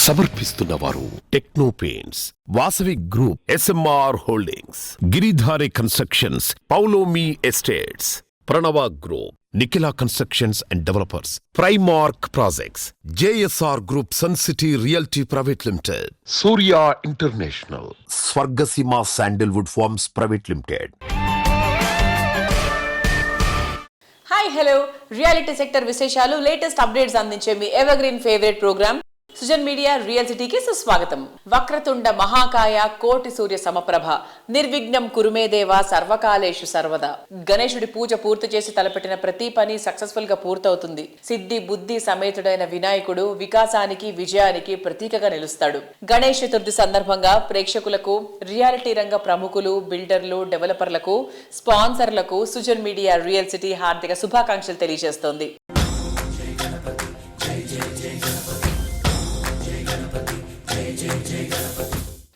సమర్పిస్తున్నవారు Techno Paints, Vasavi Group, SMR Holdings, Giridhari Constructions, Paulomi Estates, Pranava Group, Nikhila Constructions and Developers, Primark Projects, JSR Group, Sun City Realty Private Limited, Surya International, Swargaseema Sandalwood Farms Private Limited. Hi hello, reality sector విశేషాలు, latest updates అందించే మీ evergreen favourite programme Sujan media Real సిటీకి సుస్వాగతం. వక్రతుండ మహాకాయ కోటి సూర్య సమప్రభ నిర్విఘ్నం కురుమే దేవ సర్వకాలేషు సర్వదా. గణేశుడి పూజ పూర్తి చేసి తలపెట్టిన ప్రతి పని సక్సెస్ఫుల్ గా పూర్తవుతుంది. సిద్ధి బుద్ధి సమేతుడైన వినాయకుడు వికాసానికి విజయానికి ప్రతీకగా నిలుస్తాడు. గణేష్ చతుర్థి సందర్భంగా ప్రేక్షకులకు, రియాలిటీ రంగ ప్రముఖులు, బిల్డర్లు, డెవలపర్లకు, స్పాన్సర్లకు సుజన్ మీడియా రియల్ సిటీ హార్దిక శుభాకాంక్షలు తెలియజేస్తోంది.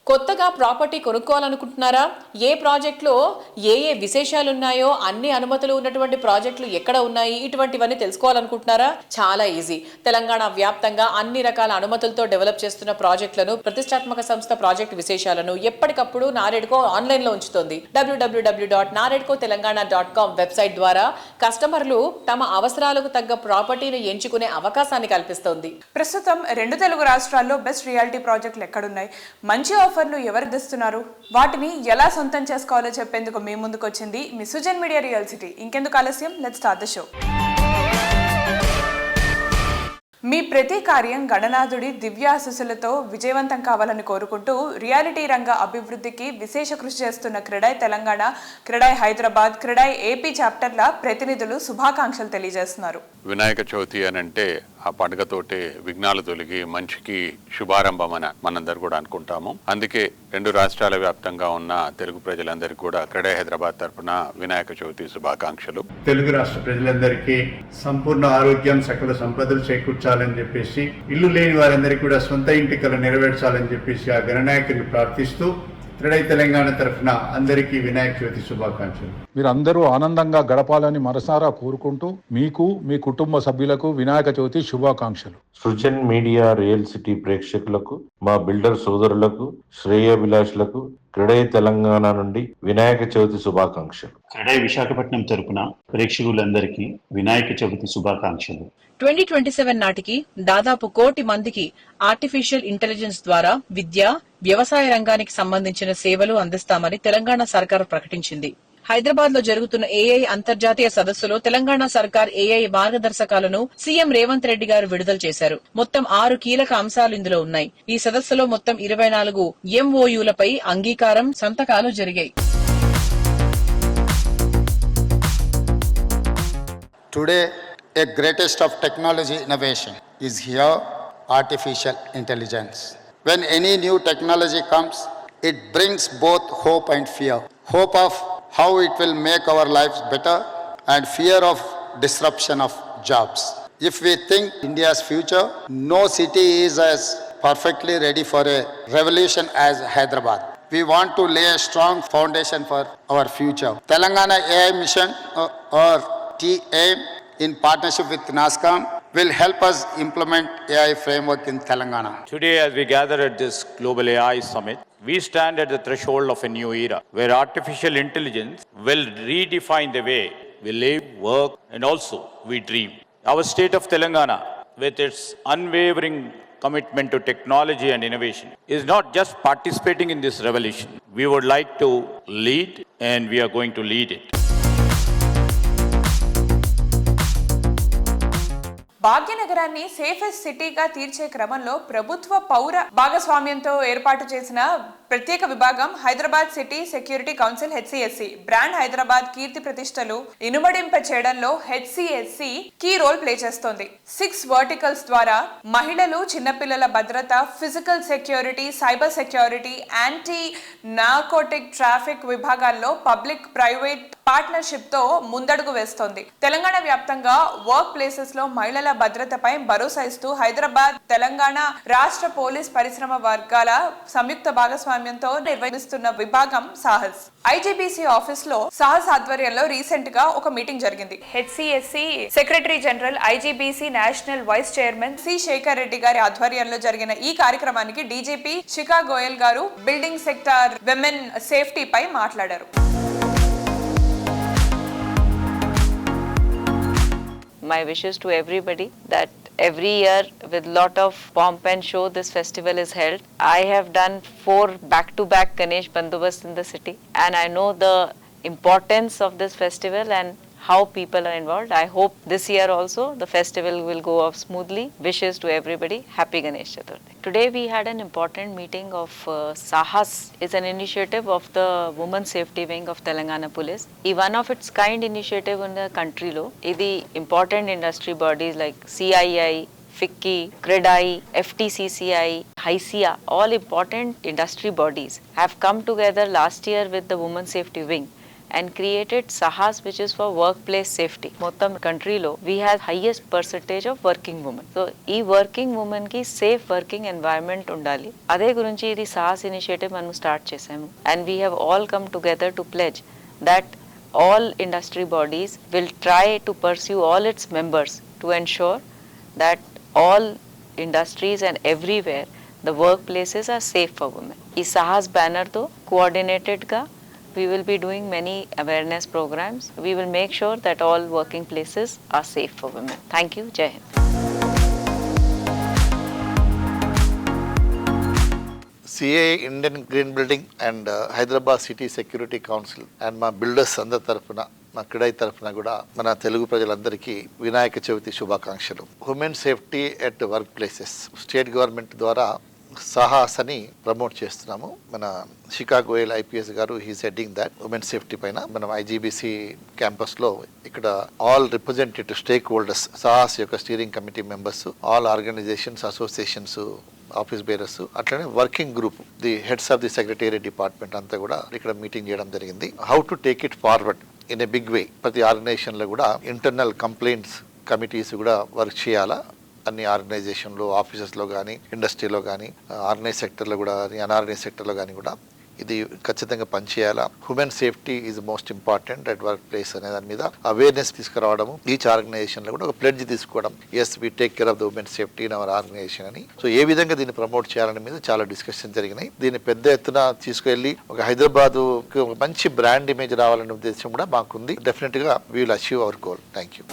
కొత్తగా ప్రాపర్టీ కొనుక్కోవాలనుకుంటున్నారా? ఏ ప్రాజెక్టులో ఏ విశేషాలున్నాయో, అన్ని అనుమతులు ఉన్నటువంటి ప్రాజెక్టులు ఎక్కడ ఉన్నాయి, ఇటువంటివన్నీ తెలుసుకోవాలనుకుంటున్నారా? చాలా ఈజీ. తెలంగాణ వ్యాప్తంగా అన్ని రకాల అనుమతులతో డెవలప్ చేస్తున్న ప్రాజెక్టులను, ప్రతిష్టాత్మక సంస్థ ప్రాజెక్టు విశేషాలను ఎప్పటికప్పుడు నారెడ్కో ఆన్లైన్లో ఉంచుతోంది. www.naredcotelangana.com వెబ్సైట్ ద్వారా కస్టమర్లు తమ అవసరాలకు తగ్గ ప్రాపర్టీని ఎంచుకునే అవకాశాన్ని కల్పిస్తోంది. ప్రస్తుతం 2 తెలుగు రాష్ట్రాల్లో బెస్ట్ రియాలిటీ ప్రాజెక్టులు ఎక్కడున్నాయి, మంచి ఆఫర్లు ఎవరు ఇస్తున్నారు, వాటిని ఎలా సొంతం చేసుకోవాలో చెప్పేందుకు మీ ముందుకు వచ్చింది మీ సుజన్ మీడియా రియల్ సిటీ. ఇంకెందుకు ఆలస్యం, లెట్స్ స్టార్ట్ ద షో. మీ ప్రతి కార్యం గణనాథుడి దివ్యాశీస్సులతో విజయవంతం కావాలని కోరుకుంటూ రియాలిటీ రంగ అభివృద్ధికి విశేష కృషి చేస్తున్న క్రెడాయ్ తెలంగాణ, క్రెడాయ్ హైదరాబాద్, క్రెడాయ్ ఏపీ చాప్టర్ల ప్రతినిధులు శుభాకాంక్షలు తెలియజేస్తున్నారు. వినాయక చవితి అని అంటే ఆ పండుగతోటే విఘ్నాలు తొలగి మంచికి శుభారంభం అని మనందరూ కూడా అనుకుంటాము. అందుకే 2 రాష్ట్రాల వ్యాప్తంగా ఉన్న తెలుగు ప్రజలందరికీ కూడా క్రెడాయ్ హైదరాబాద్ తరఫున వినాయక చవితి శుభాకాంక్షలు. తెలుగు రాష్ట్ర ప్రజలందరికీ సంపూర్ణ ఆరోగ్యం, సకల సంపదలు చేకూర్చాలని చెప్పేసి, ఇల్లు లేని వారందరికీ కూడా సొంత ఇంటి కల నెరవేర్చాలని చెప్పేసి ఆ గణనాయకుని ప్రార్థిస్తూ క్రెడాయ్ తెలంగాణ తరఫున అందరికీ వినాయక చవితి శుభాకాంక్షలు. మీరందరూ ఆనందంగా గడపాలని మనసారా కోరుకుంటూ మీకు, మీ కుటుంబ సభ్యులకు వినాయక చవితి శుభాకాంక్షలు. సుజన్ మీడియా రియల్ సిటీ ప్రేక్షకులకు, మా బిల్డర్ సోదరులకు, శ్రేయోభిలాషులకు క్రెడాయ్ తెలంగాణ నుండి వినాయక చవితి శుభాకాంక్షలు. క్రెడాయ్ విశాఖపట్నం తరపున ప్రేక్షకులందరికీ వినాయక చవితి శుభాకాంక్షలు. 2027 నాటికి దాదాపు 1 కోటి మందికి ఆర్టిఫిషియల్ ఇంటెలిజెన్స్ ద్వారా విద్య, వ్యవసాయ రంగానికి సంబంధించిన సేవలు అందిస్తామని తెలంగాణ సర్కార్ ప్రకటించింది. హైదరాబాద్ లో జరుగుతున్న AI అంతర్జాతీయ సదస్సులో తెలంగాణ సర్కార్ AI మార్గదర్శకాలను సీఎం రేవంత్ రెడ్డి గారు విడుదల చేశారు. మొత్తం 6 కీలక అంశాలు ఇందులో ఉన్నాయి. ఈ సదస్సులో మొత్తం 24 MOUలపై అంగీకారం, సంతకాలు జరిగాయి. Today, a greatest of technology innovation is here, artificial intelligence. When any new technology comes, it brings both hope and fear. Hope of how it will make our lives better and fear of disruption of jobs. If we think India's future, no city is as perfectly ready for a revolution as Hyderabad. We want to lay a strong foundation for our future. Telangana AI Mission or TAIM in partnership with NASSCOM will help us implement AI framework in Telangana. Today, as we gather at this Global AI Summit, we stand at the threshold of a new era where artificial intelligence will redefine the way we live, work, and also we dream. Our state of Telangana, with its unwavering commitment to technology and innovation, is not just participating in this revolution. We would like to lead, and we are going to lead it. భాగ్యనగరాన్ని safest సిటీగా తీర్చే క్రమంలో ప్రభుత్వ పౌర భాగస్వామ్యంతో ఏర్పాటు చేసిన ప్రత్యేక విభాగం Hyderabad City Security Council HCSC brand Hyderabad కీర్తి ప్రతిష్టలు ఇనుమడింప చేయడంలో HCSC కీ రోల్ ప్లే చేస్తోంది. 6 వర్టికల్స్ ద్వారా మహిళలు, చిన్నపిల్లల భద్రత, physical security, cyber security, anti narcotic traffic విభాగాల్లో పబ్లిక్ ప్రైవేట్ పార్ట్నర్షిప్ తో ముందడుగు వేస్తోంది. తెలంగాణ వ్యాప్తంగా వర్క్ ప్లేసెస్ లో మహిళల భద్రతపై భరోసా ఇస్తూ హైదరాబాద్, తెలంగాణ రాష్ట్ర పోలీస్ పరిశ్రమ వర్గాల సంయుక్త భాగస్వామ్యం భాగస్వామ్యంతో నిర్వహిస్తున్న విభాగం సాహస్. ఐజీబీసీ ఆఫీస్ లో సాహస్ ఆధ్వర్యంలో రీసెంట్ గా ఒక మీటింగ్ జరిగింది. HCSC secretary general, IGBC national vice chairman C Shekhar Reddy గారి ఆధ్వర్యంలో జరిగిన ఈ కార్యక్రమానికి డీజీపీ శిఖా గోయల్ గారు బిల్డింగ్ సెక్టార్ విమెన్ సేఫ్టీ పై మాట్లాడారు. My wishes to everybody that every year with lot of pomp and show this festival is held. I have done 4 back-to-back Ganesh Bandobast in the city, and I know the importance of this festival and how people are involved. I hope this year also the festival will go off smoothly. Wishes to everybody. Happy Ganesh Chaturthi. Today we had an important meeting of Sahas. It's an initiative of the Women Safety Wing of Telangana Police. It's one of its kind initiative in the country lo. Idi important industry bodies like CII, FICCI, CREDAI, FTCCI, HICIA, all important industry bodies have come together last year with the Women Safety Wing and created Sahas, which is for workplace safety. Mottam country lo we have highest percentage of working women. So ee working women ki safe working environment undali. Ade gurinchi idi Sahas initiative manu start chesamu, and we have all come together to pledge that all industry bodies will try to pursue all its members to ensure that all industries and everywhere the workplaces are safe for women. Ee Sahas banner tho coordinated ga we will be doing many awareness programs. We will make sure that all working places are safe for women. Thank you. Jai Hind. CA Indian Green Building and Hyderabad City Security Council and మా builders అందరి తరఫున, మా క్రీడాయి తరఫున కూడా మన తెలుగు ప్రజలందరికీ వినాయక చవితి శుభాకాంక్షలు. Women safety at workplaces state government ద్వారా సాహస్ అని ప్రమోట్ చేస్తున్నాము. మన శిఖా గోయల్ ఐపీఎస్ గారు he's heading that women safety పైన మనం ఐజీబీసీ క్యాంపస్లో ఇక్కడ all representative stakeholders, Sahas యొక్క steering committee members, all organisations, associations, office bearers, అట్లనే working group, the heads of the secretariat department అంతా కూడా ఇక్కడ మీటింగ్ చేయడం జరిగింది. How to take it forward in a big way. ప్రతి ఆర్గనైజేషన్లో కూడా ఇంటర్నల్ కంప్లైంట్స్ కమిటీస్ కూడా వర్క్ చేయాలా. అన్ని ఆర్గనైజేషన్లో, ఆఫీసెస్లో కానీ, ఇండస్ట్రీలో కానీ, ఆర్గనైజ్ సెక్టర్లో కూడా కానీ, అన్ఆర్గనైజ్ సెక్టర్లో కానీ కూడా ఇది ఖచ్చితంగా పనిచేయాలా. Human safety is most important at workplace అనే దాని మీద అవేర్నెస్ తీసుకురావడము, ఈచ్ ఆర్గనైజేషన్లో కూడా ఒక ప్లెడ్జ్ తీసుకోవడం, yes we take care of the women safety in our organization అని. సో ఏ విధంగా దీన్ని ప్రమోట్ చేయాలనే మీద చాలా డిస్కషన్ జరిగినాయి. దీన్ని పెద్ద ఎత్తున తీసుకెళ్లి ఒక హైదరాబాద్కి ఒక మంచి బ్రాండ్ ఇమేజ్ రావాలనే ఉద్దేశం కూడా మాకుంది. డెఫినెట్గా we will achieve hour goal. Thank you.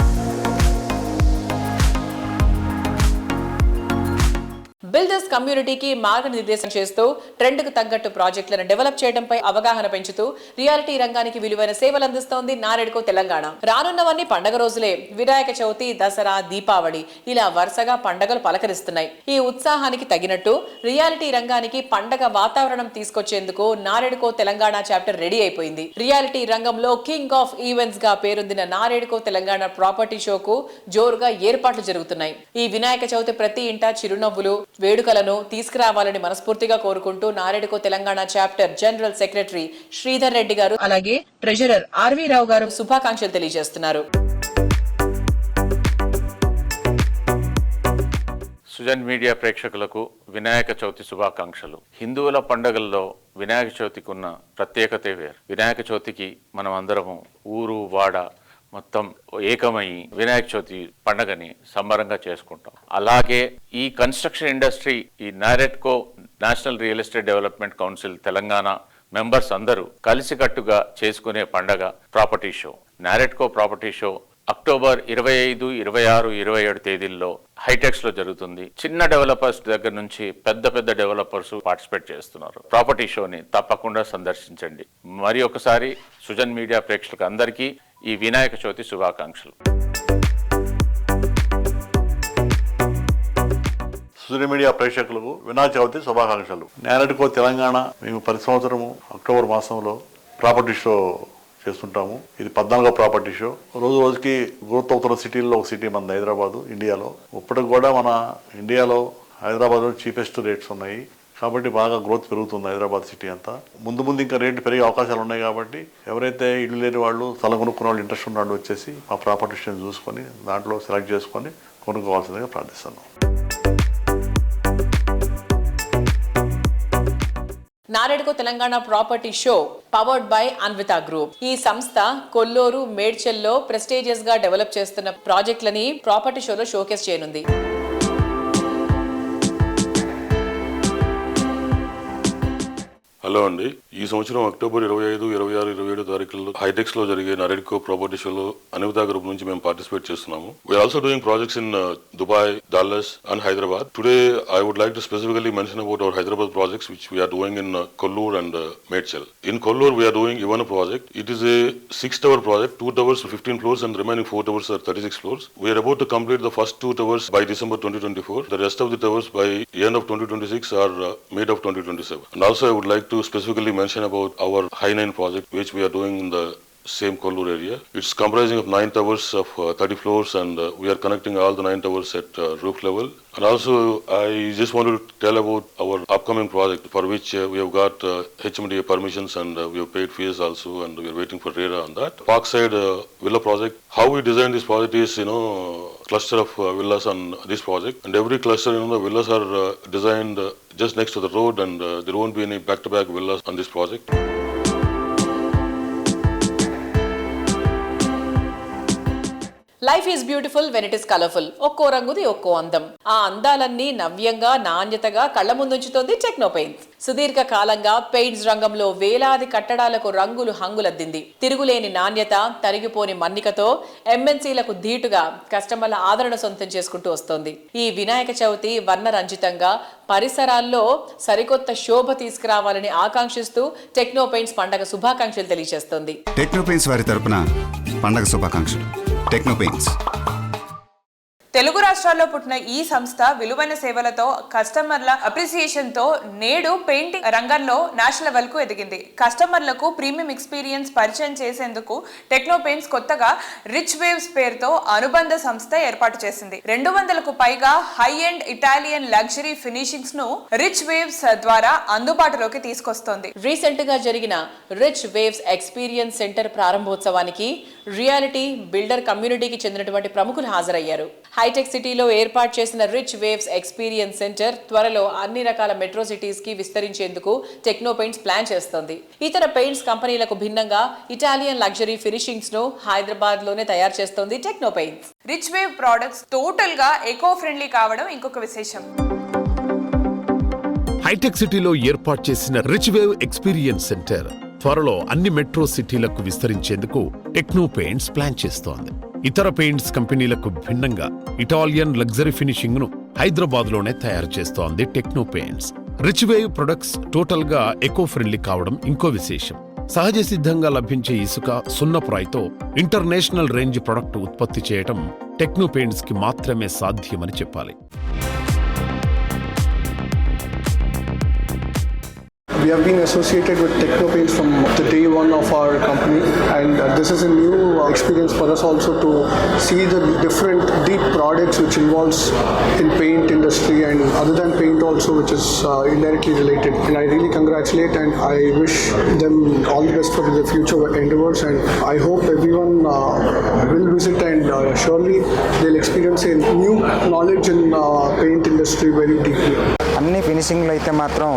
Builders కమ్యూనిటీకి మార్గనిర్దేశం చేస్తూ ట్రెండ్కు తగ్గట్టు ప్రాజెక్టులను డెవలప్ చేయడంపై అవగాహన పెంచుతూ రియాలిటీ రంగానికి విలువైన సేవలు అందిస్తోంది నారెడ్కో తెలంగాణ. రానున్నవన్నీ పండగ రోజులే. వినాయక చవితి, దసరా, దీపావళి ఇలా వరుసగా పండగలు పలకరిస్తున్నాయి. ఈ ఉత్సాహానికి తగినట్టు రియాలిటీ రంగానికి పండగ వాతావరణం తీసుకొచ్చేందుకు నారెడ్కో తెలంగాణ చాప్టర్ రెడీ అయిపోయింది. రియాలిటీ రంగంలో కింగ్ ఆఫ్ ఈవెంట్స్ గా పేరొందిన నారెడ్కో తెలంగాణ ప్రాపర్టీ షోకు జోరుగా ఏర్పాట్లు జరుగుతున్నాయి. ఈ వినాయక చవితి ప్రతి ఇంటా చిరునవ్వులు, వేడుకలను తీసుకురావాలని మనస్ఫూర్తిగా కోరుకుంటూ NAREDCO Telangana chapter general secretary Sridhar Reddy గారు, అలాగే ట్రెజరర్ ఆర్వి రావు గారు శుభాకాంక్షలు తెలియజేస్తున్నారు. సుజన్ మీడియా ప్రేక్షకులకు వినాయక చవితి శుభాకాంక్షలు. హిందువుల పండుగల్లో వినాయక చవితికి ఉన్న ప్రత్యేకత వేరు. వినాయక చవితికి మనం అందరము ఊరు వాడ మొత్తం ఏకమై వినాయక చవితి పండుగని సంబరంగా చేసుకుంటాం. అలాగే ఈ కన్స్ట్రక్షన్ ఇండస్ట్రీ, ఈ NAREDCO national real estate development council Telangana members అందరూ కలిసికట్టుగా చేసుకునే పండగ property show. NAREDCO property show October 25, 26, 27 తేదీల్లో హైటెక్స్ లో జరుగుతుంది. చిన్న డెవలపర్స్ దగ్గర నుంచి పెద్ద పెద్ద డెవలపర్స్ పార్టిసిపేట్ చేస్తున్నారు. ప్రాపర్టీ షోని తప్పకుండా సందర్శించండి. మరి ఒకసారి సుజన్ మీడియా ప్రేక్షకులకు అందరికీ ఈ వినాయక చవితి శుభాకాంక్షలు. సుజన్ మీడియా ప్రేక్షకులకు వినాయక చవితి శుభాకాంక్షలు. నారెడ్కో తెలంగాణ మేము ప్రతి సంవత్సరము అక్టోబర్ మాసంలో ప్రాపర్టీ షో చేస్తుంటాము. ఇది 14వ ప్రాపర్టీ షో. రోజు రోజుకి గ్రోత్ అవుతున్న సిటీల్లో ఒక సిటీ మన హైదరాబాదు, ఇండియాలో. ఇప్పటికి కూడా మన ఇండియాలో హైదరాబాద్లో చీపెస్ట్ రేట్స్ ఉన్నాయి కాబట్టి బాగా గ్రోత్ పెరుగుతుంది హైదరాబాద్ సిటీ అంతా. ముందు ముందు ఇంకా రేట్లు పెరిగే అవకాశాలు ఉన్నాయి కాబట్టి ఎవరైతే ఇల్లు లేని వాళ్ళు, స్థలం కొనుక్కున్న వాళ్ళు, ఇంట్రెస్ట్ ఉన్న వాళ్ళు వచ్చేసి మా ప్రాపర్టీ షోని చూసుకొని దాంట్లో సెలెక్ట్ చేసుకొని కొనుక్కోవాల్సిందిగా ప్రార్థిస్తున్నాం. NAREDCO Telangana property show powered by Anvita group. ఈ సంస్థ కొల్లూరు, మేడ్చల్లో ప్రెస్టీజియస్ గా డెవలప్ చేస్తున్న ప్రాజెక్టులని ప్రాపర్టీ షోలో షోకేస్ చేయనుంది. హలో అండి, ఈ సంవత్సరం అక్టోబర్ 25, 26, 27 తారీఖుల్లో హైటెక్స్ లో జరిగే నారెడ్కో ప్రాపర్టీ షోలో అనివిత గ్రూప్ నుంచి మేము పార్టిసిపేట్ చేస్తున్నాము. We are also doing projects in Dubai, Dallas and Hyderabad. Today I would like to specifically mention about our Hyderabad projects which we are doing in Kollur and Medchal. In Kollur we are doing Ivana project. It is a 6-tower project, 2 towers 15 floors and the remaining 4 towers are 36 floors. We are about to complete the first 2 towers by December 2024. The rest of the towers by the end of 2026 are made of 2027. And also I would like to specifically mention about our High 9 project which we are doing in the same Kollur area. It's comprising of 9 towers of 30 floors and we are connecting all the 9 towers at roof level. And also I just wanted to tell about our upcoming project for which we have got HMDA permissions and we have paid fees also and we are waiting for RERA on that. Parkside Villa project. How we designed this project is, cluster of villas on this project, and every cluster, the villas are designed just next to the road and there won't be any back-to-back villas on this project. Life is beautiful when it is colourful. ఒక్కో రంగుది ఒక్కో అందం. ఆ అందాలన్నీ నవ్యంగా, నాణ్యతగా కళ్ల ముందుంచుతోంది techno paints. సుదీర్ఘ కాలంగా paints రంగంలో వేలాది కట్టడాలకు రంగులు హంగులద్దింది. తిరుగులేని నాణ్యత, తరిగిపోని మన్నికతో ఎంఎన్సీలకు ధీటుగా కస్టమర్ల ఆదరణ సొంతం చేసుకుంటూ వస్తోంది. ఈ వినాయక చవితి వర్ణరంజితంగా పరిసరాల్లో సరికొత్త శోభ తీసుకురావాలని ఆకాంక్షిస్తూ టెక్నో పెయింట్స్ పండగ శుభాకాంక్షలు తెలియజేస్తోంది. టెక్నో పెయింట్స్ వారి తరపున పండగ శుభాకాంక్షలు. Techno paints. తెలుగు రాష్ట్రాల్లో పుట్టిన ఈ సంస్థ విలువైన సేవలతో, కస్టమర్ల అప్రిసియేషన్ తో నేడు పెయింటింగ్ రంగంలో నేషనల్ లెవెల్ కు ఎదిగింది. కస్టమర్లకు ప్రీమియం ఎక్స్పీరియన్స్ పరిచయం చేసేందుకు టెక్నో పెయింట్స్ కొత్తగా రిచ్ వేవ్స్ పేరుతో అనుబంధ సంస్థ ఏర్పాటు చేసింది. 200కు పైగా high end Italian luxury finishings ను రిచ్ వేవ్స్ ద్వారా అందుబాటులోకి తీసుకొస్తోంది. రీసెంట్ గా జరిగిన రిచ్ వేవ్స్ ఎక్స్పీరియన్స్ సెంటర్ ప్రారంభోత్సవానికి రియాలిటీ బిల్డర్ కమ్యూనిటీకి చెందినటువంటి ప్రముఖులు హాజరయ్యారు. హైటెక్ సిటీలో ఏర్పాటు చేసిన రిచ్ వేవ్స్ ఎక్స్పీరియన్స్ సెంటర్ త్వరలో అన్ని రకాల మెట్రో సిటీస్ కి విస్తరించేందుకు టెక్నో పెయింట్స్ ప్లాన్ చేస్తోంది. ఇతర పెయింట్స్ కంపెనీలకు భిన్నంగా ఇటాలియన్ లగ్జరీ ఫినిషింగ్స్ ను హైదరాబాద్ లోనే తయారు చేస్తోంది techno paints. Rich wave products total గా ఎకో ఫ్రెండ్లీ కావడం ఇంకొక విశేషం. హైటెక్ సిటీలో ఏర్పాటు చేసిన రిచ్ వేవ్ ఎక్స్పీరియన్స్ సెంటర్ త్వరలో అన్ని మెట్రో సిటీలకు విస్తరించేందుకు టెక్నో పెయింట్స్ ప్లాన్ చేస్తోంది. ఇతర పెయింట్స్ కంపెనీలకు భిన్నంగా ఇటాలియన్ లగ్జరీ ఫినిషింగ్ ను హైదరాబాద్ లోనే తయారు చేస్తోంది techno paints. Rich wave products total గా ఎకో ఫ్రెండ్లీ కావడం ఇంకో విశేషం. సహజ సిద్ధంగా లభించే ఇసుక, సున్నపురాయితో ఇంటర్నేషనల్ రేంజ్ ప్రొడక్ట్ ఉత్పత్తి చేయడం టెక్నో పెయింట్స్ కి మాత్రమే సాధ్యమని చెప్పాలి. We have been associated with Techno Paints from the day one of our company, and this is a new experience for us also to see the different deep products which involves in paint industry and other than paint also, which is indirectly related. And I really congratulate and I wish them all the best for their future endeavors, and I hope everyone will visit and surely they'll experience a new knowledge in paint industry very deeply. అన్ని ఫినిషింగ్లు అయితే మాత్రం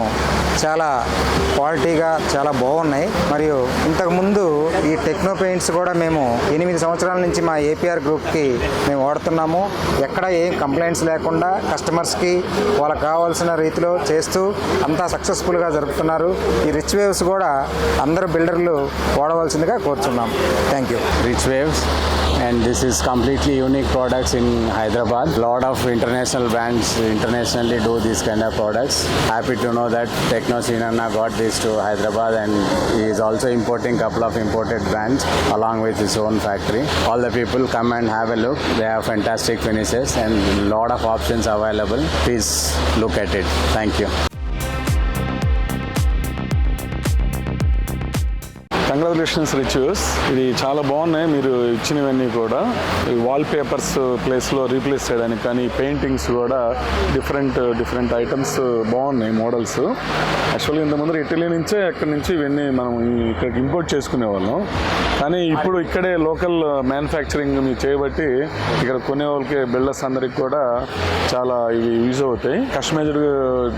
చాలా క్వాలిటీగా చాలా బాగున్నాయి. మరియు ఇంతకుముందు ఈ టెక్నో పెయింట్స్ కూడా మేము 8 సంవత్సరాల నుంచి మా ఏపీఆర్ గ్రూప్కి మేము వాడుతున్నాము. ఎక్కడ ఏం కంప్లైంట్స్ లేకుండా కస్టమర్స్కి వాళ్ళకి కావాల్సిన రీతిలో చేస్తూ అంతా సక్సెస్ఫుల్గా జరుపుతున్నారు. ఈ రిచ్ వేవ్స్ కూడా అందరు బిల్డర్లు వాడవలసిందిగా కోరుచున్నాం. Thank you. Rich waves and this is completely unique products in Hyderabad. Lot of international brands internationally do these kind of products. Happy to know that Techno Sinanna got this to Hyderabad and he is also importing couple of imported brands along with his own factory. All the people come and have a look. They have fantastic finishes and lot of options available. Please look at it. Thank you. Congratulations రిచ్యూస్. ఇది చాలా బాగున్నాయి మీరు ఇచ్చినవన్నీ కూడా. Wall papers ప్లేస్లో replace చేయడానికి కానీ paintings కూడా డిఫరెంట్ ఐటమ్స్ బాగున్నాయి మోడల్స్. యాక్చువల్గా ఇంతకుముందు ఇటలీ నుంచే అక్కడి నుంచి ఇవన్నీ మనం ఇక్కడికి ఇంపోర్ట్ చేసుకునే వాళ్ళం. కానీ ఇప్పుడు ఇక్కడే లోకల్ మ్యానుఫ్యాక్చరింగ్ మీరు చేయబట్టి ఇక్కడ కొనే వాళ్ళకి బిల్డర్స్ అందరికి కూడా చాలా ఇవి యూజ్ అవుతాయి. కస్టమైజ్డ్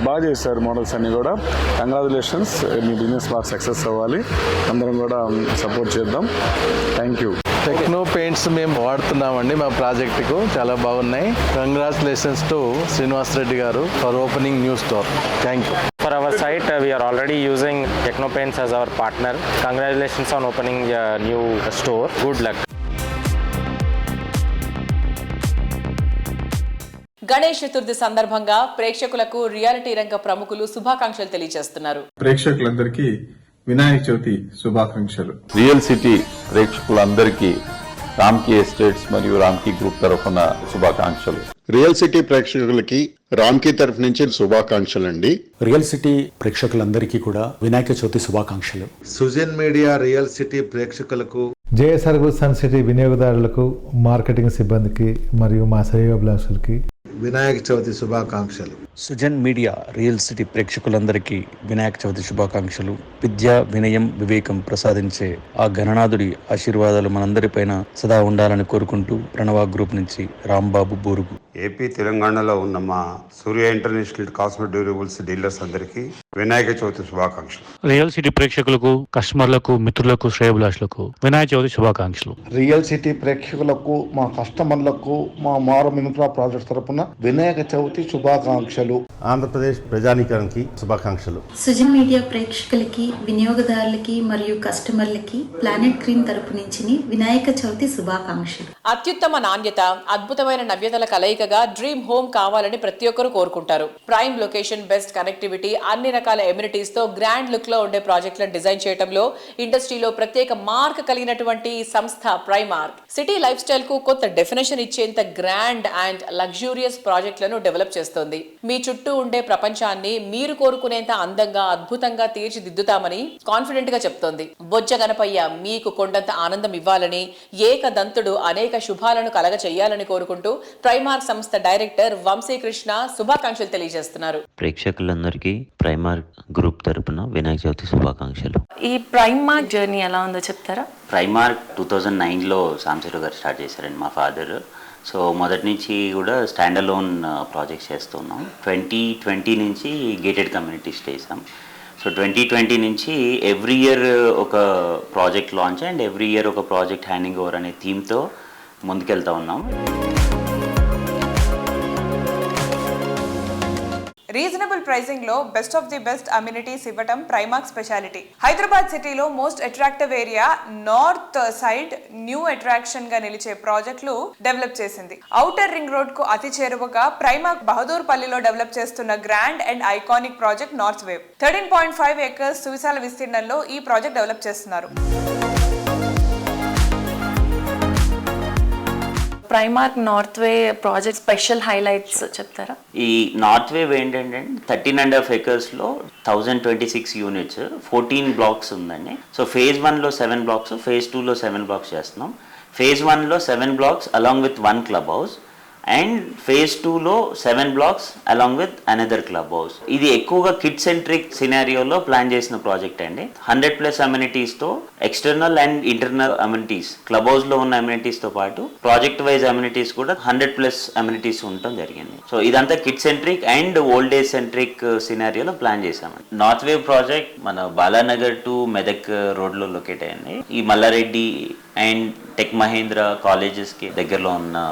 బాగా చేశారు మోడల్స్ అన్నీ కూడా. కంగ్రాచులేషన్స్, మీ బిజినెస్ బాగా సక్సెస్ అవ్వాలి. అందరం కూడా సపోర్ట్ చేద్దాం. Thank you. టెక్నో పెయింట్స్ మేము వాడుతున్నామండి మా ప్రాజెక్టుకు, చాలా బాగున్నాయి. కంగ్రాచులేషన్స్ టు శ్రీనివాస్ రెడ్డి గారు for opening new store. Thank you. For our site, we are already using Techno Paints as our partner. Congratulations on opening a new store. Good luck. Ganesh Chaturthi సందర్భంగా ప్రేక్షకులకు reality రంగ ప్రముఖులు శుభాకాంక్షలు తెలియజేస్తున్నారు. ప్రేక్షకులందరికీ వినాయక చవితి శుభాకాంక్షలు. రియల్ సిటీ ప్రేక్షకులందరికీ రామ్కీ ఎస్టేట్స్ మరియు రామ్కీ గ్రూప్ తరఫున శుభాకాంక్షలు. రియల్ సిటీ ప్రేక్షకులకి రామ్కీ తరఫు నుంచి శుభాకాంక్షలు అండి. రియల్ సిటీ ప్రేక్షకులందరికీ కూడా వినాయక చవితి శుభాకాంక్షలు. సుజన్ మీడియా రియల్ సిటీ ప్రేక్షకులకు, జేఎస్ఆర్ సన్ సిటీ వినియోగదారులకు, మార్కెటింగ్ సిబ్బందికి మరియు మా శ్రేయోభిలాషులకి వినాయక చవితి శుభాకాంక్షలు. సుజన్ మీడియా రియల్ సిటీ ప్రేక్షకులందరికీ వినాయక చవితి శుభాకాంక్షలు. విద్య, వినయం, వివేకం ప్రసాదించే ఆ గణనాథుడి ఆశీర్వాదాలు మనందరిపైన సదా ఉండాలని కోరుకుంటూ ప్రణవ గ్రూప్ నుంచి రాంబాబు బూరుగు. ఏపీ తెలంగాణలో ఉన్న మా సూర్య ఇంటర్నేషనల్ కాస్మెటిక్ డ్యూరబుల్స్ డీలర్స్ అందరికీ వినాయక చవితి శుభాకాంక్షలు. రియల్ సిటీ ప్రేక్షకులకు, కస్టమర్లకు, మిత్రులకు, శ్రేయోభిలాషులకు వినాయక చవితి శుభాకాంక్షలు. రియల్ సిటీ ప్రేక్షకులకు, మా కస్టమర్లకు మా మారం ఇన్ఫ్రా ప్రాజెక్ట్స్ తరపున వినాయక చవితి శుభాకాంక్షలు. ఆంధ్రప్రదేశ్ ప్రజానీకానికి శుభాకాంక్షలు. సుజన్ మీడియా ప్రేక్షకులకి, వినియోగదారులకి మరియు కస్టమర్లకి ప్లానెట్ గ్రీన్ తరపు నుంచి వినాయక చవితి శుభాకాంక్షలు. అత్యుత్తమ నాణ్యత, అద్భుతమైన నవ్యతల కలయికగా డ్రీమ్ హోమ్ కావాలని ప్రతి ఒక్కరూ కోరుకుంటారు. ప్రైమ్ లొకేషన్, బెస్ట్ కనెక్టివిటీ, అన్ని రకాల ఎమ్యూనిటీస్ తో గ్రాండ్ లుక్ లో ఉండే ప్రాజెక్టులను డిజైన్ చేయడంలో ఇండస్ట్రీలో ప్రత్యేక మార్క్ కలిగినటువంటి సంస్థ ప్రైమార్క్. సిటీ లైఫ్ స్టైల్ కు కొత్త డెఫినేషన్ ఇచ్చేంత గ్రాండ్ అండ్ లగ్జూరియస్ ప్రాజెక్టులను డెవలప్ చేస్తోంది. మీ చుట్టూ ఉండే ప్రపంచాన్ని మీరు కోరుకునేంత అందంగా, అద్భుతంగా తీర్చిదిద్దుతామని కాన్ఫిడెంట్ గా చెప్తోంది. బొజ్జ గణపయ్య మీకు కొండంత ఆనందం ఇవ్వాలని, ఏకదంతుడు అనేక శుభాలను కలగ చెయ్యాలని కోరుకుంటూ ప్రైమార్క్ సంస్థ డైరెక్టర్ వంశీకృష్ణ శుభాకాంక్షలు తెలియజేస్తున్నారు. ప్రేక్షకులందరికీ ప్రైమార్క్ గ్రూప్ తరపున వినాయక చవితి శుభాకాంక్షలు. ఈ ప్రైమార్క్ జర్నీ ఎలా ఉందో చెప్తారా? ప్రైమార్క్ 2009లో సాంసరావు గారు స్టార్ట్ చేశారండి, మా ఫాదర్. సో మొదటి నుంచి కూడా స్టాండ్ అలోన్ ప్రాజెక్ట్స్ చేస్తున్నాం. 2020 నుంచి గేటెడ్ కమ్యూనిటీస్ చేసాం. సో 2020 నుంచి ఎవ్రీ ఇయర్ ఒక project launch and every year ఒక ప్రాజెక్ట్ హ్యాండింగ్ ఓవర్ అనే థీమ్తో ముందుకెళ్తా ఉన్నాం. రీజనబుల్ ప్రైసింగ్ లో best of the best amenities ఇవ్వటం ప్రైమార్క్ స్పెషాలిటీ. హైదరాబాద్ సిటీలో most attractive area north side new attraction గా నిలిచే ప్రాజెక్టులు డెవలప్ చేసింది. ఔటర్ రింగ్ రోడ్ కు అతి చేరువగా ప్రైమార్క్ బహదూర్ పల్లిలో డెవలప్ చేస్తున్న grand and iconic project North Wave. 13.5 acres సువిశాల విస్తీర్ణంలో ఈ ప్రాజెక్ట్ డెవలప్ చేస్తున్నారు. Primark North Way project special highlights చెప్తారా? ఈ నార్త్ వేవ్ ఏంటంటే 13.5 ఏకర్స్లో 1026 యూనిట్స్, 14 బ్లాక్స్ ఉందండి. సో ఫేజ్ 1లో 7 బ్లాక్స్, ఫేజ్ 2లో 7 బ్లాక్స్ చేస్తున్నాం. ఫేజ్ 1లో 7 blocks along with 1 club house and phase 2లో 7 blocks along with another club house. ఇది ఎక్కువగా కిడ్ సెంట్రిక్ సినారియోలో ప్లాన్ చేసిన ప్రాజెక్ట్ అండి. 100+ అమ్యూనిటీస్తో external and internal amenities, club హౌస్లో ఉన్న అమ్యూనిటీస్తో పాటు ప్రాజెక్ట్ వైజ్ అమ్యూనిటీస్ కూడా 100+ అమ్యూనిటీస్ ఉండటం జరిగింది. సో ఇదంతా kid centric and old age centric సినారియోలో ప్లాన్ చేశామండి. నార్త్ వేవ్ ప్రాజెక్ట్ మన బాలానగర్ టు మెదక్ రోడ్లో లొకేట్ అయ్యింది. ఈ మల్లారెడ్డి అండ్ టెక్ మహేంద్ర కాలేజెస్కి దగ్గరలో ఉన్న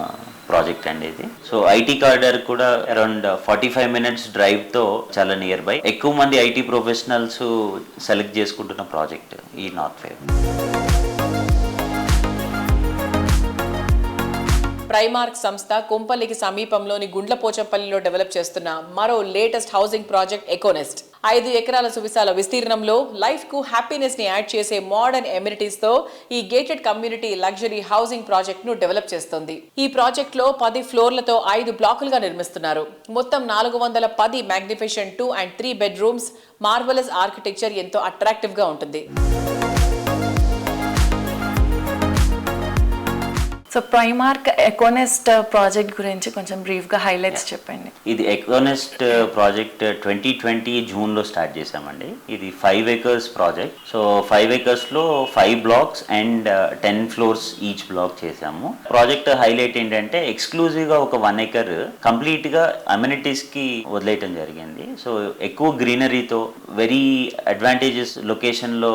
ప్రాజెక్ట్ అండి ఇది. సో ఐటీ కార్డర్ కూడా అరౌండ్ 45 minutes డ్రైవ్తో చాలా నియర్ బై. ఎక్కువ మంది ఐటీ ప్రొఫెషనల్స్ సెలెక్ట్ చేసుకుంటున్న ప్రాజెక్ట్ ఈ నార్త్ వేవ్. ప్రైమార్క్ సంస్థ కొంపల్లికి సమీపంలోని గుండ్లపోచంపల్లిలో డెవలప్ చేస్తున్న మరో లేటెస్ట్ హౌసింగ్ ప్రాజెక్ట్ ఎకోనెస్ట్. 5 ఎకరాల సువిశాల విస్తీర్ణంలో లైఫ్ కు హ్యాపీనెస్ ని యాడ్ చేసే మోడర్న్ ఎమ్యూనిటీస్ తో ఈ gated community luxury housing project ను డెవలప్ చేస్తోంది. ఈ ప్రాజెక్ట్ లో 10 ఫ్లోర్లతో 5 బ్లాకులుగా నిర్మిస్తున్నారు. మొత్తం 410 magnificent 2 and 3 bedrooms. Marvellous architecture ఎంతో అట్రాక్టివ్ గా ఉంటుంది. సో ప్రైమార్క్ ఎకోనెస్ట్ ప్రాజెక్ట్ గురించి కొంచెం బ్రీఫ్గా హైలైట్స్ చెప్పండి. ఇది ఎకోనెస్ట్ ప్రాజెక్ట్ 2020 జూన్లో స్టార్ట్ చేసామండి. ఇది 5 acres project. So 5 acresలో 5 blocks and 10 floors each black చేసాము. ప్రాజెక్ట్ హైలైట్ ఏంటంటే ఎక్స్క్లూజివ్గా ఒక 1 acre కంప్లీట్గా అమ్యూనిటీస్కి వదిలేయటం జరిగింది. సో ఎక్కువ గ్రీనరీతో వెరీ అడ్వాంటేజెస్ లొకేషన్లో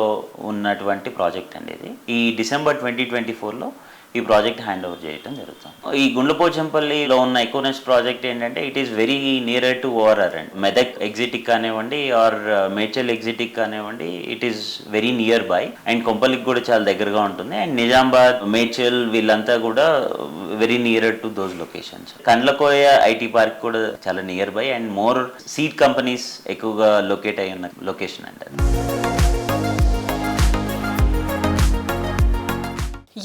ఉన్నటువంటి ప్రాజెక్ట్ అండి ఇది. ఈ డిసెంబర్ 2024లో ఈ ప్రాజెక్ట్ హ్యాండ్ ఓవర్ చేయడం జరుగుతుంది. ఈ గుండ్లపోచంపల్లిలో ఉన్న ఎకోనెస్ట్ ప్రాజెక్ట్ ఏంటంటే it is very near to ORR and Medak ఎగ్జిటిక్ కానివ్వండి ఆర్ మేడ్చల్ ఎగ్జిటిక్ కానివ్వండి, it is very near by and కొంపల్లికి కూడా చాలా దగ్గరగా ఉంటుంది. అండ్ నిజామాబాద్, మేడ్చల్ వీళ్ళంతా కూడా very near to those locations. Kandlakoya IT park కూడా చాలా near by and more seed companies ఎక్కువగా లొకేట్ అయి ఉన్న లొకేషన్ అండి.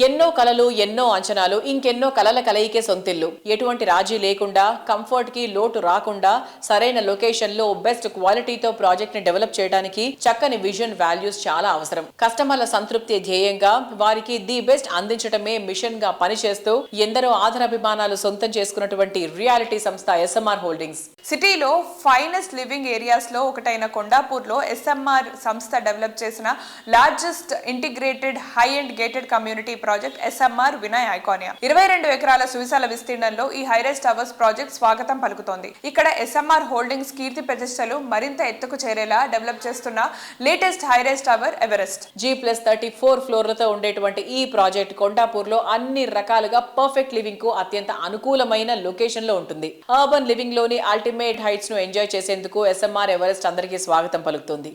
ఎన్నో కలలు, ఎన్నో అంచనాలు, ఇంకెన్నో కలల కలయికే సొంతిల్లు. ఎటువంటి రాజీ లేకుండా, కంఫర్ట్ కి లోటు రాకుండా, సరైన లొకేషన్ లో బెస్ట్ క్వాలిటీతో ప్రాజెక్ట్ ని డెవలప్ చేయడానికి చక్కని విజన్, వాల్యూస్ చాలా అవసరం. కస్టమర్ల సంతృప్తి ధ్యేయంగా వారికి ది బెస్ట్ అందించడమే మిషన్ గా పనిచేస్తూ ఎందరో ఆదరాభిమానాలు సొంతం చేసుకున్నటువంటి రియాలిటీ సంస్థ SMR హోల్డింగ్స్. సిటీలో ఫైనెస్ట్ లివింగ్ ఏరియాస్ లో ఒకటైన కొండాపూర్లో SMR సంస్థ డెవలప్ చేసిన largest integrated high and gated community project SMR Vinay Iconia. 22 ఎకరాల సువిశాల విస్తీర్ణంలో ఈ హైరైజ్ టవర్స్ ప్రాజెక్ట్ స్వాగతం పలుకుతోంది. ఇక్కడ SMR హోల్డింగ్స్ కీర్తి ప్రతిష్టలు మరింత ఎత్తుకు చేరేలా డెవలప్ చేస్తున్న latest high-rise tower Everest. G+34 ఫ్లోర్లతో ఉండేటువంటి ఈ ప్రాజెక్ట్ కొండాపూర్లో అన్ని రకాలుగా పర్ఫెక్ట్ లివింగ్ కు అత్యంత అనుకూలమైన లొకేషన్ లో ఉంటుంది. అర్బన్ లివింగ్ లోని అల్టిమేట్ హైట్స్ ను ఎంజాయ్ చేసేందుకు SMR ఎవరెస్ట్ అందరికీ స్వాగతం పలుకుతుంది.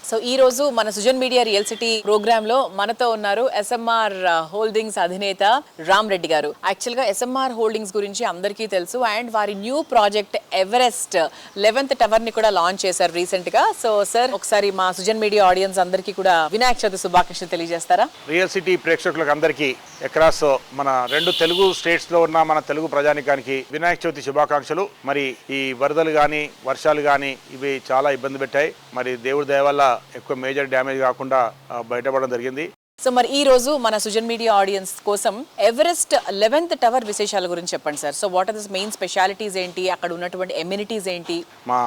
సో ఈ రోజు మన Sujan media real city program లో మనతో ఉన్నారు SMR హోల్డింగ్స్ అధినేత రామ్ రెడ్డి గారు. యాక్చువల్ గా SMR హోల్డింగ్స్ గురించి అందరికీ తెలుసు అండ్ వారి new project Everest 11th tower ని కూడా లాంచ్ చేశారు రీసెంట్ గా. సో సార్, ఒకసారి మా సుజన్ మీడియా ఆడియన్స్ అందరికీ కూడా వినాయక చవితి శుభాకాంక్షలు తెలియజేస్తారా? రియల్ సిటీ ప్రేక్షకులకు అందరికీ అక్రాస్ మన 2 తెలుగు స్టేట్స్ లో ఉన్న మన తెలుగు ప్రజానికానికి వినాయక చవితి శుభాకాంక్షలు. మరి ఈ వరదలు కానీ వర్షాలు కానీ ఇవి చాలా ఇబ్బంది పెట్టాయి. మరి దేవుడి దయ వల్ల ఎక్కువ మేజర్ డ్యామేజ్ కాకుండా బయటపడడం జరిగింది. సో మరి ఈ రోజు మన సుజన్ మీడియా ఆడియన్స్ కోసం ఎవరెస్ట్ 11th టవర్ విశేషాల గురించి చెప్పండి sir. So what are the main specialities ఏంటి, అక్కడ ఉన్నటువంటి ఎమ్యూనిటీస్ ఏంటి? మా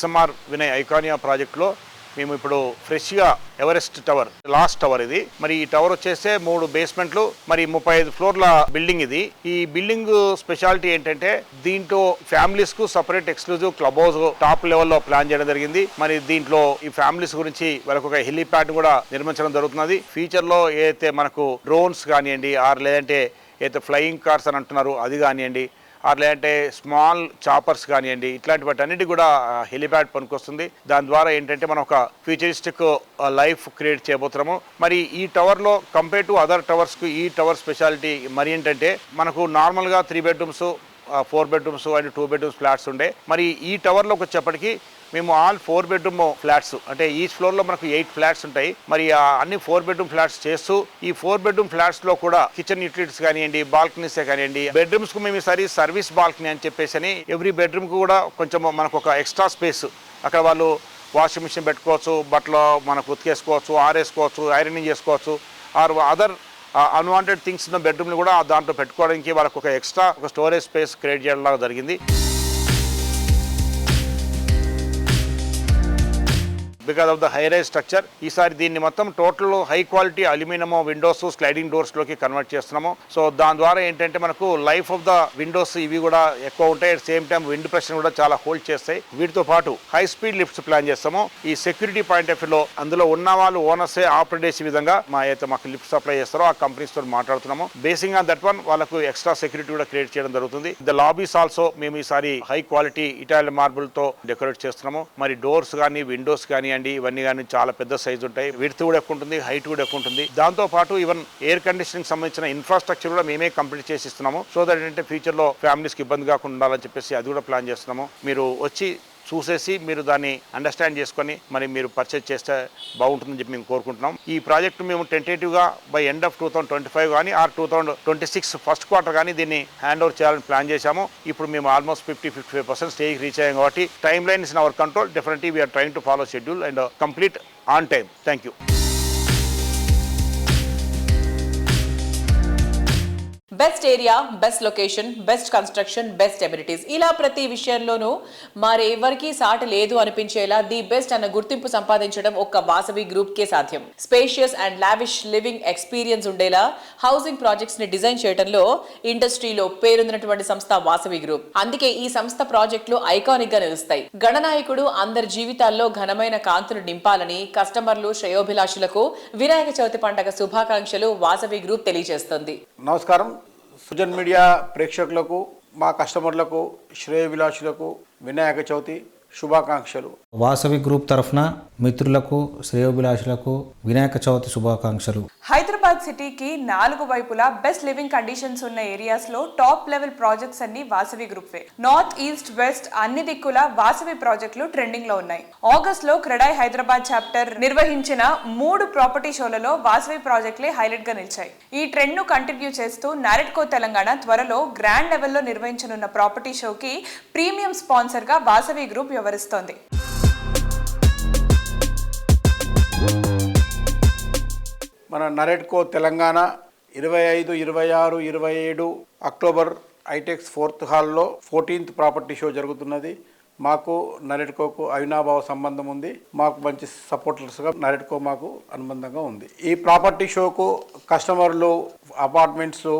SMR వినయ్ ఐకానియా ప్రాజెక్ట్లో మేము ఇప్పుడు ఫ్రెష్గా ఎవరెస్ట్ టవర్, లాస్ట్ టవర్ ఇది. మరి ఈ టవర్ వచ్చేస్తే 3 బేస్మెంట్లు, మరి 35 ఫ్లోర్ల బిల్డింగ్ ఇది. ఈ బిల్డింగ్ స్పెషాలిటీ ఏంటంటే దీంట్లో ఫ్యామిలీస్ కు separate exclusive club house top లెవెల్లో ప్లాన్ చేయడం జరిగింది. మరి దీంట్లో ఈ ఫ్యామిలీస్ గురించి వాళ్ళకు ఒక హెలీప్యాడ్ కూడా నిర్మించడం జరుగుతున్నది. ఫ్యూచర్ లో ఏదైతే మనకు డ్రోన్స్ కానివ్వండి, ఆర్ లేదంటే ఏదైతే ఫ్లయింగ్ కార్స్ అని అంటున్నారు అది కానివ్వండి, లేదంటే స్మాల్ చాపర్స్ కానివ్వండి, ఇట్లాంటి వాటన్నిటి కూడా హెలిప్యాడ్ పనికొస్తుంది. దాని ద్వారా ఏంటంటే మనం ఒక ఫ్యూచరిస్టిక్ లైఫ్ క్రియేట్ చేయబోతున్నాము. మరి ఈ టవర్లో కంపేర్ టు అదర్ టవర్స్కు ఈ టవర్ స్పెషాలిటీ మరి ఏంటంటే మనకు నార్మల్గా 3 bedrooms, 4 bedrooms and 2 bedrooms flats ఉండే. మరి ఈ టవర్లోకి వచ్చేప్పటికి మేము ఆల్ 4 bedroom ఫ్లాట్స్, అంటే ఈచ్ ఫ్లోర్లో మనకు 8 ఫ్లాట్స్ ఉంటాయి. మరి అన్ని 4 bedroom ఫ్లాట్స్ చేస్తూ ఈ 4 bedroom ఫ్లాట్స్లో కూడా కిచెన్ యూటిలిటీస్ కానివ్వండి, బాల్కనీసే కానివ్వండి, బెడ్రూమ్స్కు మేము ఈసారి సర్వీస్ బాల్కనీ అని చెప్పేసి ఎవ్రీ బెడ్రూమ్కి కూడా కొంచెం మనకు ఒక ఎక్స్ట్రా స్పేస్, అక్కడ వాళ్ళు వాషింగ్ మిషన్ పెట్టుకోవచ్చు, బట్టలు మనకు ఉతికేసుకోవచ్చు, ఆరేసుకోవచ్చు, ఐరనింగ్ చేసుకోవచ్చు, ఆర్ అదర్ అన్వాంటెడ్ థింగ్స్ ఉన్న బెడ్రూమ్ని కూడా దాంట్లో పెట్టుకోవడానికి వాళ్ళకు ఒక ఎక్స్ట్రా ఒక స్టోరేజ్ స్పేస్ క్రియేట్ చేయడం జరిగింది. Because of the high rise structure ఈసారి దీన్ని మొత్తం total high quality aluminium windows, sliding డోర్స్లోకి కన్వర్ట్ చేస్తున్నాము. సో దాని ద్వారా ఏంటంటే మనకు లైఫ్ ఆఫ్ ద విండోస్ ఇవి కూడా ఎక్కువ ఉంటాయి. At same time wind pressure కూడా చాలా హోల్డ్ చేస్తాయి. వీటితో పాటు హై స్పీడ్ లిఫ్ట్స్ ప్లాన్ చేస్తాము. ఈ సెక్యూరిటీ పాయింట్ ఆఫ్ వ్యూలో అందులో ఉన్న వాళ్ళు ఓనర్సే ఆపరేట్ చేసే విధంగా మాకు లిఫ్ట్ సప్లై చేస్తారో ఆ కంపెనీస్ తో మాట్లాడుతున్నాము. బేసింగ్ ఆన్ దట్ వన్ వాళ్ళకు ఎక్స్ట్రా సెక్యూరిటీ కూడా క్రియేట్ చేయడం జరుగుతుంది. ద లాబీస్ ఆల్సో మేము ఈసారి హై క్వాలిటీ ఇటాలియన్ మార్బుల్ తో డెకరేట్ చేస్తున్నాము. మరి డోర్స్ కానీ, విండోస్ కానివ్వండి, ఇవన్నీ కానీ చాలా పెద్ద సైజు ఉంటాయి. విడ్త్ కూడా ఎక్కువ ఉంటుంది, హైట్ కూడా ఎక్కువ ఉంటుంది. దాంతో పాటు ఈవెన్ ఎయిర్ కండిషనింగ్ సంబంధించిన ఇన్ఫ్రాస్ట్రక్చర్ కూడా మేమే కంప్లీట్ చేసి ఇస్తున్నాము. సో దట్ ఏంటంటే ఫ్యూచర్ లో ఫ్యామిలీస్ కి ఇబ్బంది కాకుండా ఉండాలని చెప్పేసి అది కూడా ప్లాన్ చేస్తున్నాము. మీరు వచ్చి చూసేసి మీరు దాన్ని అండర్స్టాండ్ చేసుకొని మరి మీరు పర్చేజ్ చేస్తే బాగుంటుందని చెప్పి మేము కోరుకుంటున్నాం. ఈ ప్రాజెక్టు మేము టెంటేటివ్గా బై ఎండ్ ఆఫ్ 2025 కానీ ఆర్ 2026 ఫస్ట్ క్వార్టర్ కానీ దీన్ని హ్యాండ్ ఓవర్ చేయాలని ప్లాన్ చేశాము. ఇప్పుడు మేము ఆల్మోస్ట్ 50-55% స్టేజ్ రీచ్ అయ్యాం కాబట్టి timeline is in our control. Definitely we are trying to follow schedule and complete on time. Thank you. Best area, best location, best construction, best amenities, ఇలా ప్రతి విషయంలోనూ మరెవరికి సాటి లేదు అనిపించేలా ది బెస్ట్ అన్న గుర్తింపు సంపాదించడం ఒక్క వాసవి గ్రూప్ కే సాధ్యం. Spacious and lavish living experience ఉండేలా హౌసింగ్ ప్రాజెక్ట్స్ ని డిజైన్ చేయడంలో ఇండస్ట్రీలో పేరొందినటువంటి సంస్థ వాసవి గ్రూప్. అందుకే ఈ సంస్థ ప్రాజెక్టులు ఐకానిక్ గా నిలుస్తాయి. గణనాయకుడు అందరి జీవితాల్లో ఘనమైన కాంతులు నింపాలని కస్టమర్లు, శ్రేయోభిలాషులకు వినాయక చవితి పండుగ శుభాకాంక్షలు వాసవి గ్రూప్ తెలియజేస్తుంది. నమస్కారం. సుజన్ మీడియా ప్రేక్షకులకు, మా కస్టమర్లకు, శ్రేయోభిలాషులకు వినాయక చవితి శుభాకాంక్షలు. వాసవి గ్రూప్ తరఫున మిత్రులకు, శ్రేయోభిలాషులకు వినాయక చవితి శుభాకాంక్షలు. హైదరాబాద్ సిటీకి 4 వైపులా బెస్ట్ లివింగ్ కండిషన్స్ ఉన్న ఏరియాస్ లో టాప్ లెవెల్ ప్రాజెక్ట్స్ అన్ని వాసవి గ్రూప్ వే. నార్త్, ఈస్ట్, వెస్ట్ అన్ని దిక్కుల వాసవి ప్రాజెక్టులు ట్రెండింగ్ లో ఉన్నాయి. ఆగస్ట్ లో క్రెడాయ్ హైదరాబాద్ చాప్టర్ నిర్వహించిన 3 ప్రాపర్టీ షోలలో వాసవి ప్రాజెక్టులే హైలైట్ గా నిలిచాయి. ఈ ట్రెండ్ ను కంటిన్యూ చేస్తూ నారెడ్కో తెలంగాణ త్వరలో గ్రాండ్ లెవెల్లో నిర్వహించనున్న ప్రాపర్టీ షోకి ప్రీమియం స్పాన్సర్ గా వాసవి గ్రూప్ వ్యవహరిస్తోంది. మన నరెడ్కో తెలంగాణ 25, 26, 27 అక్టోబర్ ఐటెక్స్ 4th హాల్లో 14th ప్రాపర్టీ షో జరుగుతున్నది. మాకు నరెడ్కోకు అవినాభావ సంబంధం ఉంది. మాకు మంచి సపోర్టర్స్గా నరెడ్కో మాకు అనుబంధంగా ఉంది. ఈ ప్రాపర్టీ షోకు కస్టమర్లు, అపార్ట్మెంట్స్,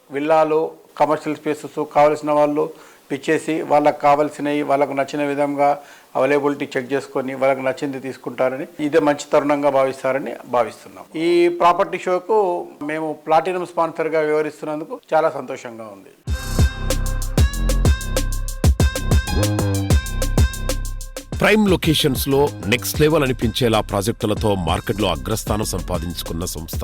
విల్లాలు, కమర్షియల్ స్పేసెస్ కావలసిన వాళ్ళు పిచ్చేసి వాళ్ళకు కావాల్సినవి వాళ్ళకు నచ్చిన విధంగా అవైలబిలిటీ చెక్ చేసుకొని వాళ్ళకి నచ్చింది తీసుకుంటారని, ఇదే మంచి తరుణంగా భావిస్తారని భావిస్తున్నాం. ఈ ప్రాపర్టీ షోకు మేము ప్లాటినం స్పాన్సర్గా వ్యవహరిస్తున్నందుకు చాలా సంతోషంగా ఉంది. ప్రైమ్ లొకేషన్స్ లో నెక్స్ట్ లెవెల్ అనిపించేలా ప్రాజెక్టులతో మార్కెట్లో అగ్రస్థానం సంపాదించుకున్న సంస్థ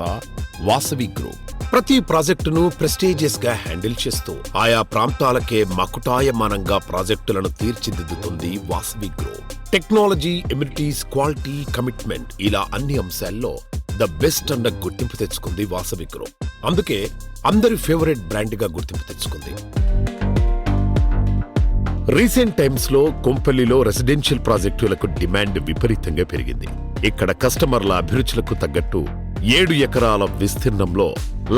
వాసవి గ్రూప్. ప్రతి ప్రాజెక్టును ప్రెస్టీజియస్ గా హ్యాండిల్ చేస్తూ ఆయా ప్రాంతాలకే మకుటాయమానంగా ప్రాజెక్టులను తీర్చిదిద్దుతుంది Vasavi Group. Technology, amenities, quality, commitment ఇలా అన్ని అంశాల్లో ద బెస్ట్ అన్న గుర్తింపు తెచ్చుకుంది వాసవి గ్రూప్. అందుకే అందరి ఫేవరెట్ బ్రాండ్ గా గుర్తింపు తెచ్చుకుంది. రీసెంట్ టైమ్స్ లో కొంపల్లిలో రెసిడెన్షియల్ ప్రాజెక్టులకు డిమాండ్ విపరీతంగా పెరిగింది. ఇక్కడ కస్టమర్ల అభిరుచులకు తగ్గట్టు 7 ఎకరాల విస్తీర్ణంలో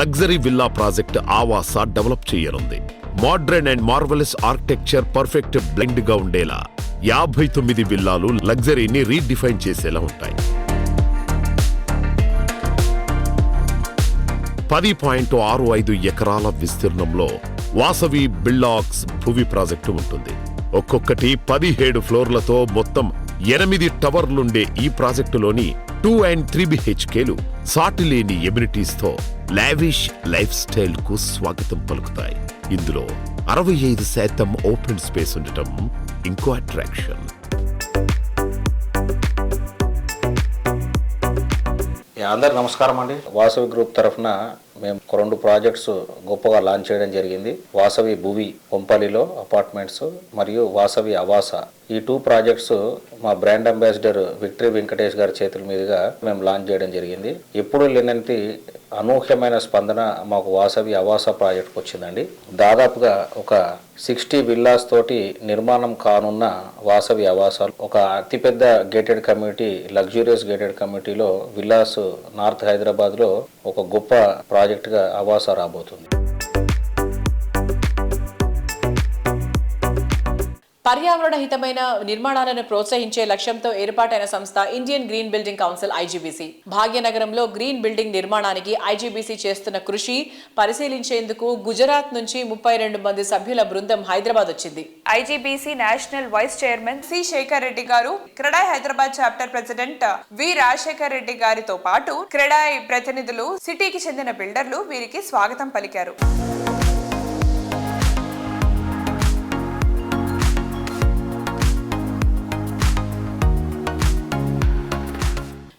లగ్జరీ విల్లా ప్రాజెక్ట్ ఆవాస డెవలప్ చేయనుంది. Modern and marvellous architecture perfect blend గా ఉండేలా 59 విల్లాలు లగ్జరీని రీడిఫైన్ చేసేలా ఉంటాయి. 10.65 ఎకరాల విస్తీర్ణంలో వాసవి బిల్లాక్స్ భువి ప్రాజెక్టు ఉంటుంది. ఒక్కొక్కటి 17 ఫ్లోర్లతో మొత్తం 8 టవర్లుండే ఈ ప్రాజెక్టులోని 2 and 3 BHKలు సాటిలేని ఎమ్యూనిటీస్ తో లావిష్ లైఫ్ స్టైల్ కు స్వాగతం పలుకుతాయి. ఇందులో 65% ఓపెన్ స్పేస్ ఉండటం ఇంకో అట్రాక్షన్. అందరికి నమస్కారం అండి. వాసవి గ్రూప్ తరఫున మేము 2 ప్రాజెక్ట్స్ గొప్పగా లాంచ్ చేయడం జరిగింది. వాసవి భువి కొంపల్లిలో అపార్ట్మెంట్స్ మరియు వాసవి అవాస. ఈ 2 ప్రాజెక్ట్స్ మా బ్రాండ్ అంబాసిడర్ విక్టరీ వెంకటేష్ గారి చేతుల మీదుగా మేము లాంచ్ చేయడం జరిగింది. ఎప్పుడు లేనంత అనూహ్యమైన స్పందన మాకు వాసవి అవాస ప్రాజెక్ట్కి వచ్చిందండి. దాదాపుగా ఒక 60 విల్లాస్ తోటి నిర్మాణం కానున్న వాసవి అవాస ఒక అతిపెద్ద గేటెడ్ కమ్యూనిటీ, లగ్జూరియస్ గేటెడ్ కమ్యూనిటీలో విల్లాస్ నార్త్ హైదరాబాద్లో ఒక గొప్ప ప్రాజెక్టుగా అవాస రాబోతుంది. పర్యావరణ హితమైన నిర్మాణాలను ప్రోత్సహించే లక్ష్యంతో ఏర్పాటైన సంస్థ Indian Green Building Council IGBC. భాగ్యనగరంలో గ్రీన్ బిల్డింగ్ నిర్మాణానికి ఐజీబీసీ చేస్తున్న కృషి పరిశీలించేందుకు గుజరాత్ నుంచి 32 మంది సభ్యుల బృందం హైదరాబాద్ వచ్చింది. IGBC national vice chairman C Shekhar Reddy గారు, CREDAI Hyderabad chapter president V Rajasekhar Reddy గారితో పాటు క్రెడాయ్ ప్రతినిధులు, సిటీకి చెందిన బిల్డర్లు వీరికి స్వాగతం పలికారు.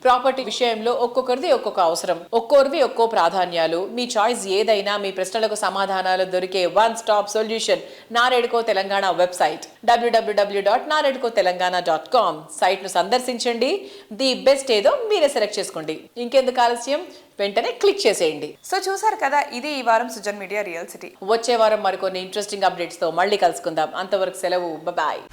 ప్రాపర్టీ విషయంలో ఒక్కొక్కరిది ఒక్కొక్క అవసరం, ఒక్కొరివి ఒక్కో ప్రాధాన్యాలు. మీ చాయిస్ ఏదైనా మీ ప్రశ్నలకు సమాధానాలు దొరికే one stop solution NAREDCO Telangana website www.naredcotelangana.com. Site ను సందర్శించండి. ది బెస్ట్ ఏదో మీరే సెలెక్ట్ చేసుకోండి. ఇంకెందుకు ఆలస్యం, వెంటనే క్లిక్ చేసేయండి. సో చూసారు కదా, ఇది ఈ వారం సుజన్ మీడియా రియల్ సిటీ. వచ్చే వారం మరికొన్ని ఇంట్రెస్టింగ్ అప్డేట్స్ తో మళ్ళీ కలుసుకుందాం. అంతవరకు సెలవు, బాయ్.